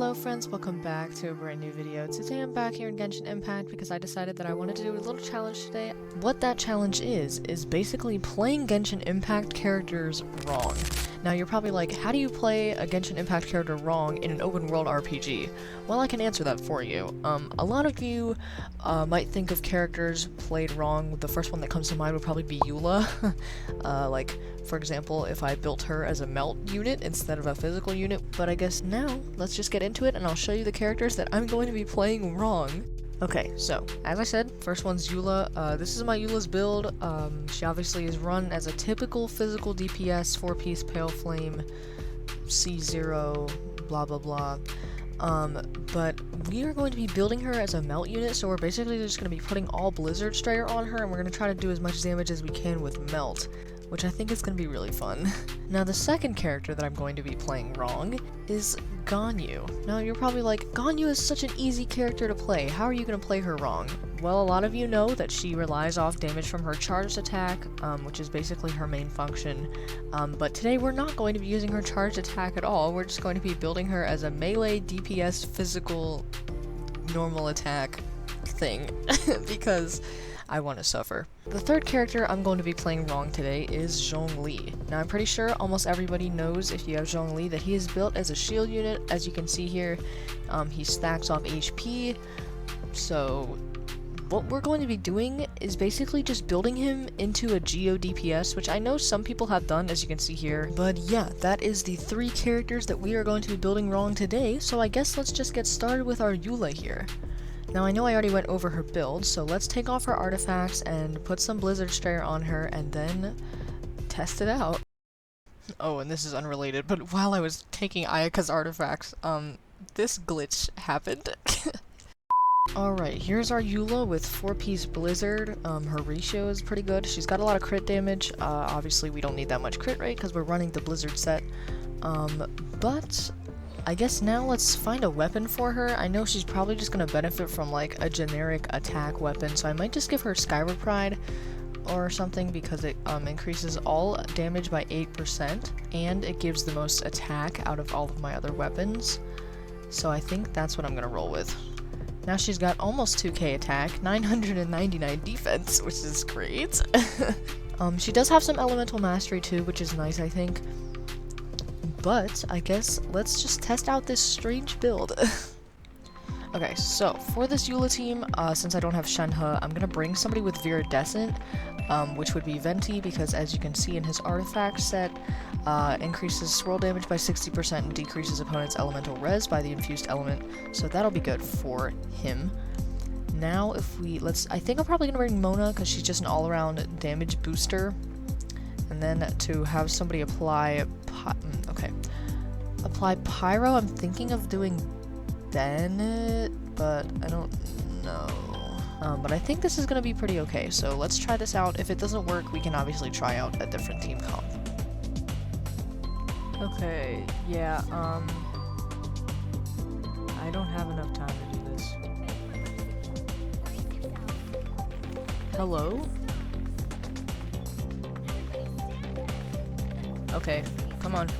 Hello friends, welcome back to a brand new video. Today I'm back here in Genshin Impact because I decided that I wanted to do a little challenge today. What that challenge is basically playing Genshin Impact characters wrong. Now you're probably like, how do you play a Genshin Impact character wrong in an open world RPG? Well, I can answer that for you. A lot of you might think of characters played wrong. The first one that comes to mind would probably be Eula. Like, for example, if I built her as a melt unit instead of a physical unit. But I guess now, let's just get into it and I'll show you the characters that I'm going to be playing wrong. Okay, so, as I said, first one's Eula. This is my Eula's build. She obviously is run as a typical physical DPS, 4-piece Pale Flame, C0, blah blah blah. But we are going to be building her as a melt unit, so we're basically just going to be putting all Blizzard Strayer on her, and we're going to try to do as much damage as we can with melt, which I think is going to be really fun. Now, the second character that I'm going to be playing wrong is Ganyu. Now, you're probably like, Ganyu is such an easy character to play. How are you going to play her wrong? Well, a lot of you know that she relies off damage from her charged attack, which is basically her main function. But today we're not going to be using her charged attack at all. We're just going to be building her as a melee DPS physical normal attack thing because I want to suffer. The third character I'm going to be playing wrong today is Zhongli. Now, I'm pretty sure almost everybody knows, if you have Zhongli, that he is built as a shield unit. As you can see here, he stacks off HP. So what we're going to be doing is basically just building him into a Geo DPS, which I know some people have done, as you can see here. But yeah, that is the three characters that we are going to be building wrong today, so I guess let's just get started with our Eula here. Now, I know I already went over her build, so let's take off her artifacts and put some Blizzard Strayer on her and then test it out. Oh, and this is unrelated, but while I was taking Ayaka's artifacts, this glitch happened. Alright, here's our Eula with 4-piece Blizzard. Her ratio is pretty good. She's got a lot of crit damage. Obviously we don't need that much crit rate because we're running the Blizzard set. But I guess now let's find a weapon for her. I know she's probably just gonna benefit from like a generic attack weapon, so I might just give her Skyward Pride or something because it increases all damage by 8% and it gives the most attack out of all of my other weapons. So I think that's what I'm gonna roll with. Now she's got almost 2k attack, 999 defense, which is great. She does have some elemental mastery too, which is nice, I think. But I guess let's just test out this strange build. Okay, so for this Eula team, since I don't have Shenhe, I'm gonna bring somebody with Viridescent, which would be Venti, because as you can see in his artifact set, increases swirl damage by 60% and decreases opponent's elemental res by the infused element, so that'll be good for him. Now if we, I think I'm probably gonna bring Mona, because she's just an all-around damage booster, and then to have somebody apply, apply Pyro, I'm thinking of doing Bennett, but I don't know. But I think this is gonna be pretty okay, so let's try this out. If it doesn't work, we can obviously try out a different team comp. Okay, yeah, I don't have enough time to do this. Hello? Okay, come on.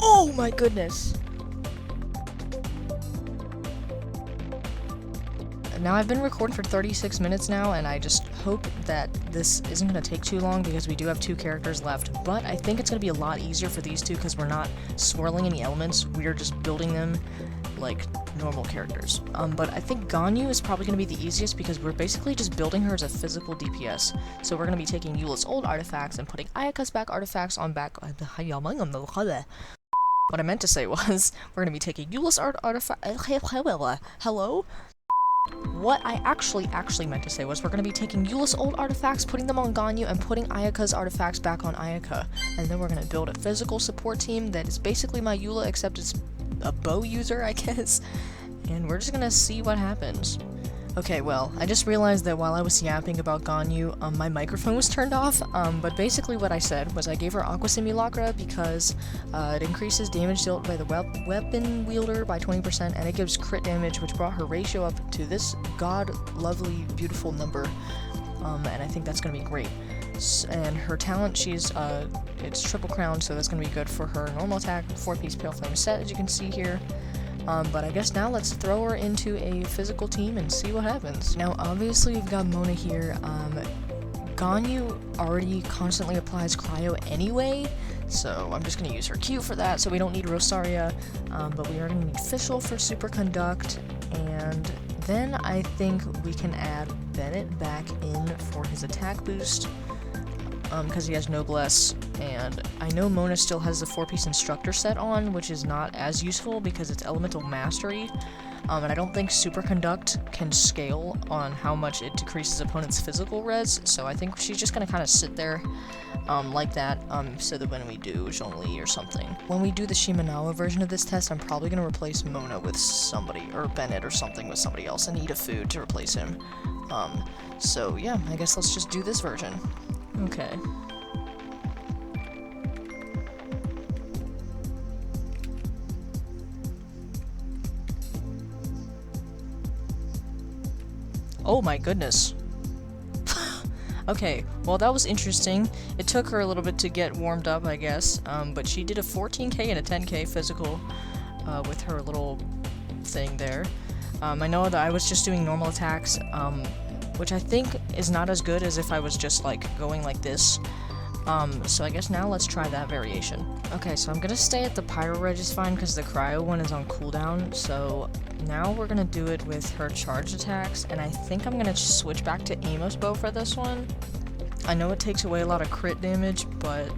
Oh my goodness! Now, I've been recording for 36 minutes now, and I just hope that this isn't going to take too long because we do have 2 characters left, but I think it's going to be a lot easier for these two because we're not swirling any elements, we're just building them like normal characters. But I think Ganyu is probably going to be the easiest because we're basically just building her as a physical DPS. So we're going to be taking Eula's old artifacts and putting Ayaka's back artifacts on back. What I meant to say was, we're going to be taking Eula's artifact. Hello? What I actually meant to say was we're going to be taking Eula's old artifacts, putting them on Ganyu, and putting Ayaka's artifacts back on Ayaka. And then we're going to build a physical support team that is basically my Eula, except it's a bow user, I guess. And we're just going to see what happens. Okay, well, I just realized that while I was yapping about Ganyu, my microphone was turned off, but basically what I said was I gave her Aqua Simulacra because it increases damage dealt by the weapon wielder by 20%, and it gives crit damage, which brought her ratio up to this god-lovely, beautiful number, and I think that's going to be great. And her talent, it's Triple Crown, so that's going to be good for her normal attack, 4-piece Pale Flame set, as you can see here. But I guess now let's throw her into a physical team and see what happens. Now, obviously, we've got Mona here. Ganyu already constantly applies cryo anyway, so I'm just going to use her Q for that, so we don't need Rosaria, but we are going to need Fischl for Superconduct, and then I think we can add Bennett back in for his attack boost, because he has Noblesse, and I know Mona still has the 4-piece Instructor set on, which is not as useful because it's Elemental Mastery, and I don't think Superconduct can scale on how much it decreases opponent's physical res, so I think she's just going to kind of sit there like that, so that when we do Zhongli or something. When we do the Shimenawa version of this test, I'm probably going to replace Mona with somebody, or Bennett or something with somebody else, and eat a food to replace him. So yeah, I guess let's just do this version. Okay. Oh my goodness. Okay, well that was interesting. It took her a little bit to get warmed up, I guess, but she did a 14k and a 10k physical with her little thing there. I know that I was just doing normal attacks, which I think is not as good as if I was just like going like this. So I guess now let's try that variation. Okay, so I'm gonna stay at the Pyro Reg is fine because the Cryo one is on cooldown, so now we're gonna do it with her charged attacks, and I think I'm gonna switch back to Amos Bow for this one. I know it takes away a lot of crit damage, but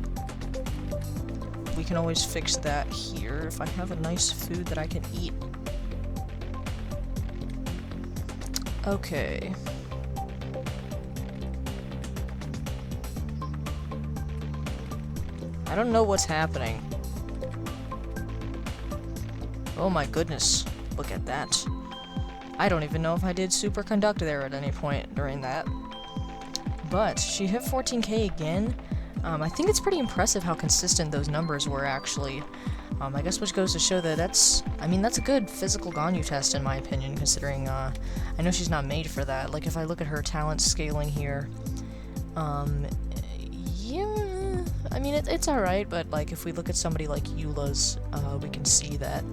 we can always fix that here if I have a nice food that I can eat. Okay. I don't know what's happening. Oh my goodness, look at that. I don't even know if I did Superconduct there at any point during that. But she hit 14k again. I think it's pretty impressive how consistent those numbers were actually. I guess which goes to show that that's a good physical Ganyu test in my opinion, considering I know she's not made for that. Like if I look at her talent scaling here, yeah, I mean, it's alright, but like if we look at somebody like Eula's, we can see that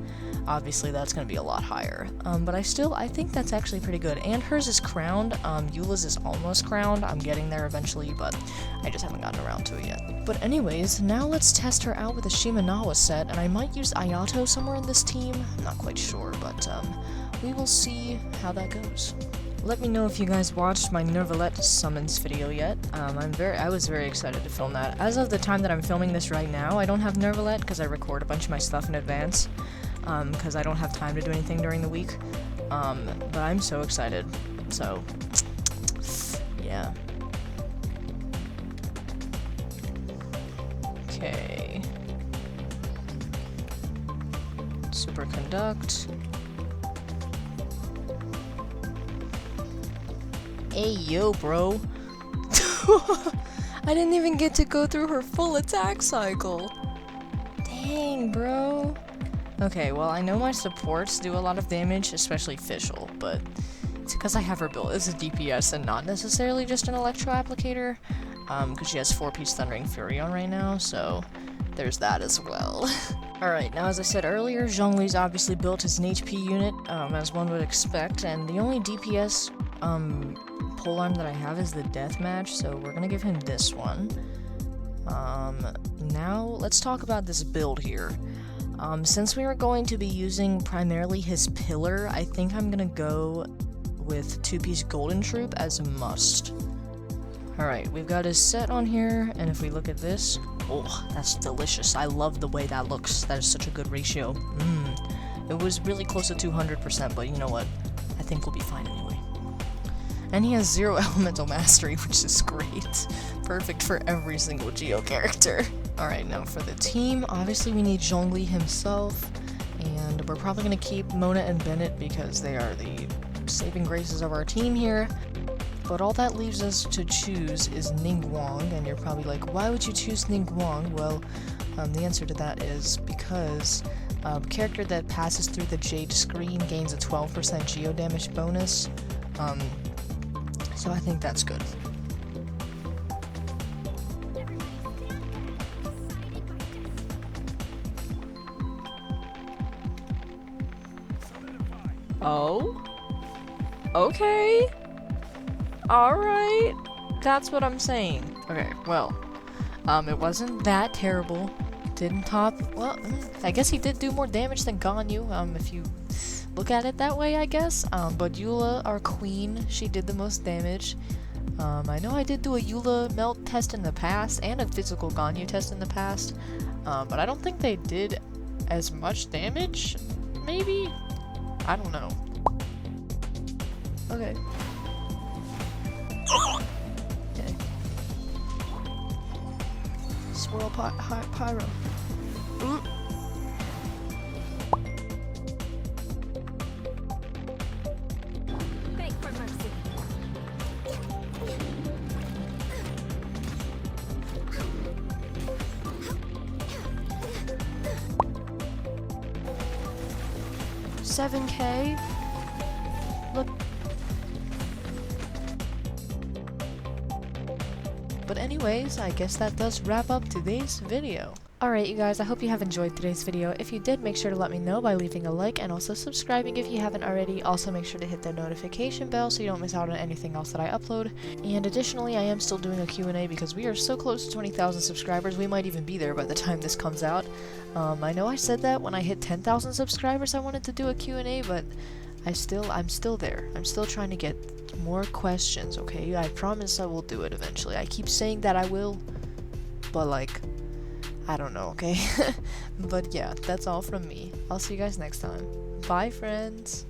obviously that's going to be a lot higher. But I think that's actually pretty good. And hers is crowned. Eula's is almost crowned. I'm getting there eventually, but I just haven't gotten around to it yet. But anyways, now let's test her out with a Shimenawa set, and I might use Ayato somewhere in this team. I'm not quite sure, but we will see how that goes. Let me know if you guys watched my Nervalette summons video yet. I was very excited to film that. As of the time that I'm filming this right now, I don't have Nervalette because I record a bunch of my stuff in advance, because I don't have time to do anything during the week. But I'm so excited. So, yeah. Okay. Superconduct. Hey, yo, bro. I didn't even get to go through her full attack cycle. Dang, bro. Okay, well, I know my supports do a lot of damage, especially Fischl, but it's because I have her built as a DPS and not necessarily just an Electro Applicator, because she has 4-piece Thundering Fury on right now, so there's that as well. Alright, now as I said earlier, Zhongli's obviously built as an HP unit, as one would expect, and the only DPS polearm that I have is the Deathmatch, so we're gonna give him this one. Now, let's talk about this build here. Since we are going to be using primarily his pillar, I think I'm gonna go with 2-piece Golden Troop as a must. Alright, we've got his set on here, and if we look at this, oh, that's delicious. I love the way that looks. That is such a good ratio. It was really close to 200%, but you know what? I think we'll be fine anyway. And he has 0 elemental mastery, which is great. Perfect for every single Geo character. Alright, now for the team, obviously we need Zhongli himself, and we're probably going to keep Mona and Bennett because they are the saving graces of our team here. But all that leaves us to choose is Ningguang, and you're probably like, why would you choose Ningguang? Well, the answer to that is because a character that passes through the Jade screen gains a 12% Geo damage bonus, so I think that's good. Oh? Okay. Alright. That's what I'm saying. Okay, well, it wasn't that terrible. Didn't top, well, I guess he did do more damage than Ganyu, if you look at it that way, I guess. But Eula, our queen, she did the most damage. I know I did do a Eula melt test in the past, and a physical Ganyu test in the past, but I don't think they did as much damage, maybe? I don't know. Okay. Okay. Swirl pyro. Beg for mercy. $7K? Look. But anyways, I guess that does wrap up today's video. Alright you guys, I hope you have enjoyed today's video. If you did, make sure to let me know by leaving a like and also subscribing if you haven't already. Also make sure to hit the notification bell so you don't miss out on anything else that I upload. And additionally, I am still doing a Q&A because we are so close to 20,000 subscribers, we might even be there by the time this comes out. I know I said that when I hit 10,000 subscribers I wanted to do a Q&A, but I'm still there. I'm still trying to get more questions, okay? I promise I will do it eventually. I keep saying that I will, but like, I don't know, okay? But yeah, that's all from me. I'll see you guys next time. Bye, friends!